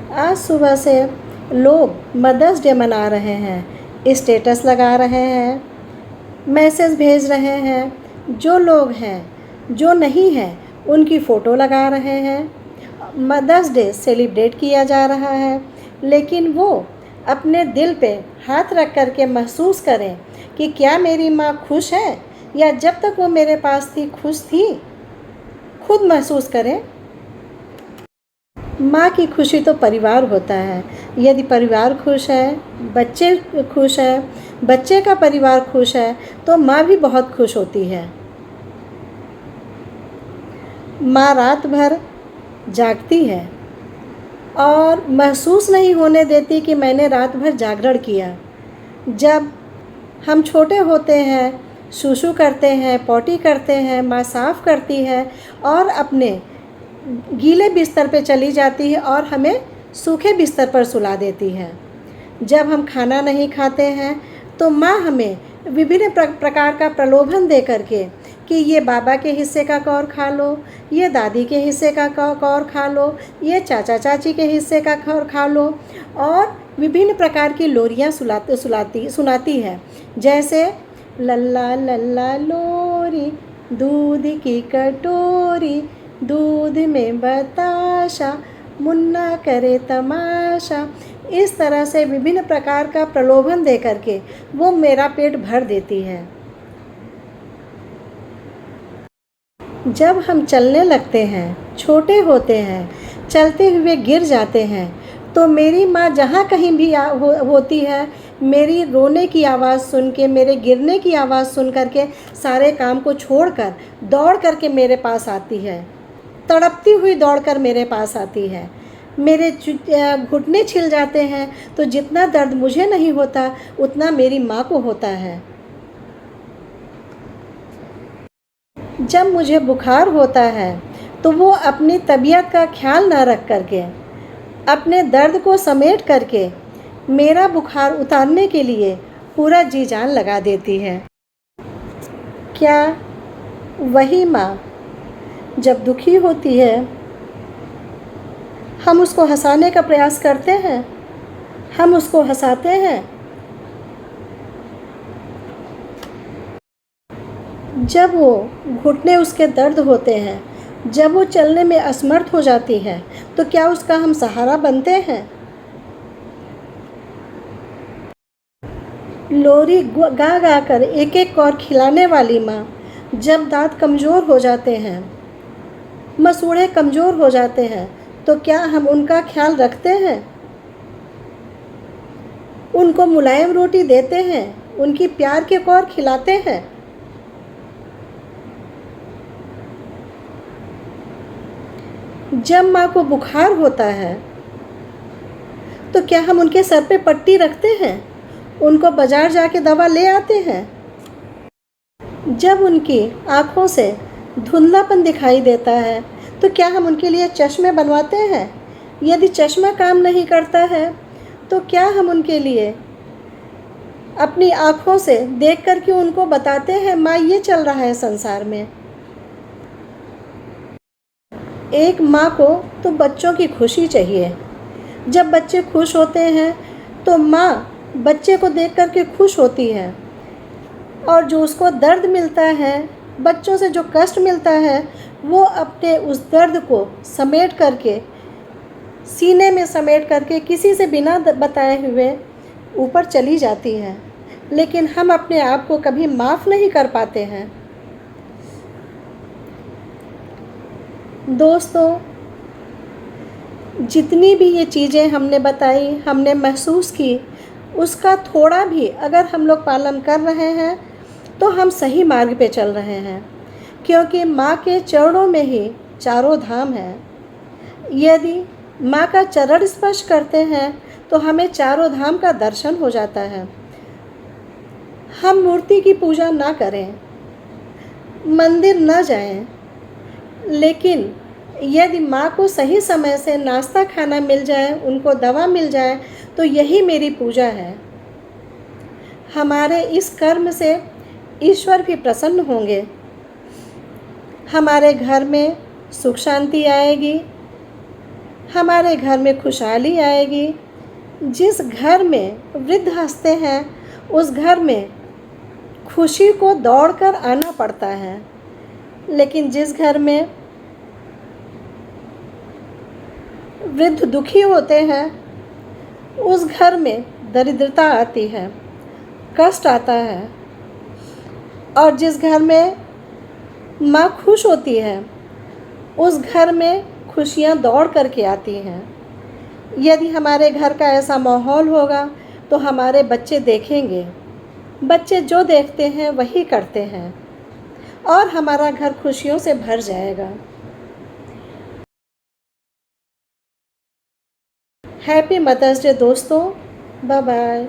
आज सुबह से लोग मदर्स डे मना रहे हैं, स्टेटस लगा रहे हैं, मैसेज भेज रहे हैं। जो लोग हैं, जो नहीं हैं, उनकी फ़ोटो लगा रहे हैं। मदर्स डे सेलिब्रेट किया जा रहा है, लेकिन वो अपने दिल पे हाथ रख कर के महसूस करें कि क्या मेरी माँ खुश है, या जब तक वो मेरे पास थी खुश थी। खुद महसूस करें। माँ की खुशी तो परिवार होता है। यदि परिवार खुश है, बच्चे खुश हैं, बच्चे का परिवार खुश है, तो माँ भी बहुत खुश होती है। माँ रात भर जागती है और महसूस नहीं होने देती कि मैंने रात भर जागरण किया। जब हम छोटे होते हैं, सूसू करते हैं, पॉटी करते हैं, माँ साफ़ करती है और अपने गीले बिस्तर पे चली जाती है और हमें सूखे बिस्तर पर सुला देती है। जब हम खाना नहीं खाते हैं तो माँ हमें विभिन्न प्रकार का प्रलोभन दे करके कि ये बाबा के हिस्से का कौर खा लो, ये दादी के हिस्से का कौर खा लो, ये चाचा चाची के हिस्से का कौर खा लो, और विभिन्न प्रकार की लोरियाँ सुनाती है। जैसे लल्ला लल्ला लोरी, दूध की कटोरी, दूध में बताशा, मुन्ना करे तमाशा। इस तरह से विभिन्न प्रकार का प्रलोभन दे करके वो मेरा पेट भर देती है। जब हम चलने लगते हैं, छोटे होते हैं, चलते हुए गिर जाते हैं, तो मेरी माँ जहाँ कहीं भी होती है, मेरी रोने की आवाज़ सुन के, मेरे गिरने की आवाज़ सुन करके सारे काम को छोड़कर दौड़ करके मेरे पास आती है। तड़पती हुई दौड़कर मेरे पास आती है। मेरे घुटने छिल जाते हैं तो जितना दर्द मुझे नहीं होता उतना मेरी माँ को होता है। जब मुझे बुखार होता है तो वो अपनी तबीयत का ख्याल ना रख करके, अपने दर्द को समेट करके मेरा बुखार उतारने के लिए पूरा जी जान लगा देती है। क्या वही माँ जब दुखी होती है, हम उसको हंसाने का प्रयास करते हैं, हम उसको हंसाते हैं। जब वो घुटने उसके दर्द होते हैं, जब वो चलने में असमर्थ हो जाती है, तो क्या उसका हम सहारा बनते हैं? लोरी गा गा कर एक एक कौर खिलाने वाली माँ जब दांत कमज़ोर हो जाते हैं, मसूड़े कमज़ोर हो जाते हैं, तो क्या हम उनका ख्याल रखते हैं? उनको मुलायम रोटी देते हैं, उनकी प्यार के कौर खिलाते हैं। जब माँ को बुखार होता है तो क्या हम उनके सर पे पट्टी रखते हैं, उनको बाज़ार जाके दवा ले आते हैं? जब उनकी आँखों से धुंधलापन दिखाई देता है तो क्या हम उनके लिए चश्मे बनवाते हैं? यदि चश्मा काम नहीं करता है तो क्या हम उनके लिए अपनी आँखों से देख कर के उनको बताते हैं माँ ये चल रहा है संसार में? एक माँ को तो बच्चों की खुशी चाहिए। जब बच्चे खुश होते हैं तो माँ बच्चे को देख कर के खुश होती है, और जो उसको दर्द मिलता है, बच्चों से जो कष्ट मिलता है, वो अपने उस दर्द को समेट करके, सीने में समेट करके किसी से बिना बताए हुए ऊपर चली जाती है। लेकिन हम अपने आप को कभी माफ़ नहीं कर पाते हैं। दोस्तों, जितनी भी ये चीज़ें हमने बताई, हमने महसूस की, उसका थोड़ा भी अगर हम लोग पालन कर रहे हैं तो हम सही मार्ग पे चल रहे हैं, क्योंकि माँ के चरणों में ही चारों धाम हैं। यदि माँ का चरण स्पर्श करते हैं तो हमें चारों धाम का दर्शन हो जाता है। हम मूर्ति की पूजा ना करें, मंदिर न जाएं, लेकिन यदि माँ को सही समय से नाश्ता खाना मिल जाए, उनको दवा मिल जाए, तो यही मेरी पूजा है। हमारे इस कर्म से ईश्वर भी प्रसन्न होंगे, हमारे घर में सुख शांति आएगी, हमारे घर में खुशहाली आएगी। जिस घर में वृद्ध हंसते हैं उस घर में खुशी को दौड़कर आना पड़ता है, लेकिन जिस घर में वृद्ध दुखी होते हैं उस घर में दरिद्रता आती है, कष्ट आता है। और जिस घर में माँ खुश होती है उस घर में खुशियाँ दौड़ करके आती हैं। यदि हमारे घर का ऐसा माहौल होगा तो हमारे बच्चे देखेंगे, बच्चे जो देखते हैं वही करते हैं और हमारा घर खुशियों से भर जाएगा। हैप्पी मदर्स डे दोस्तों, बाय बाय।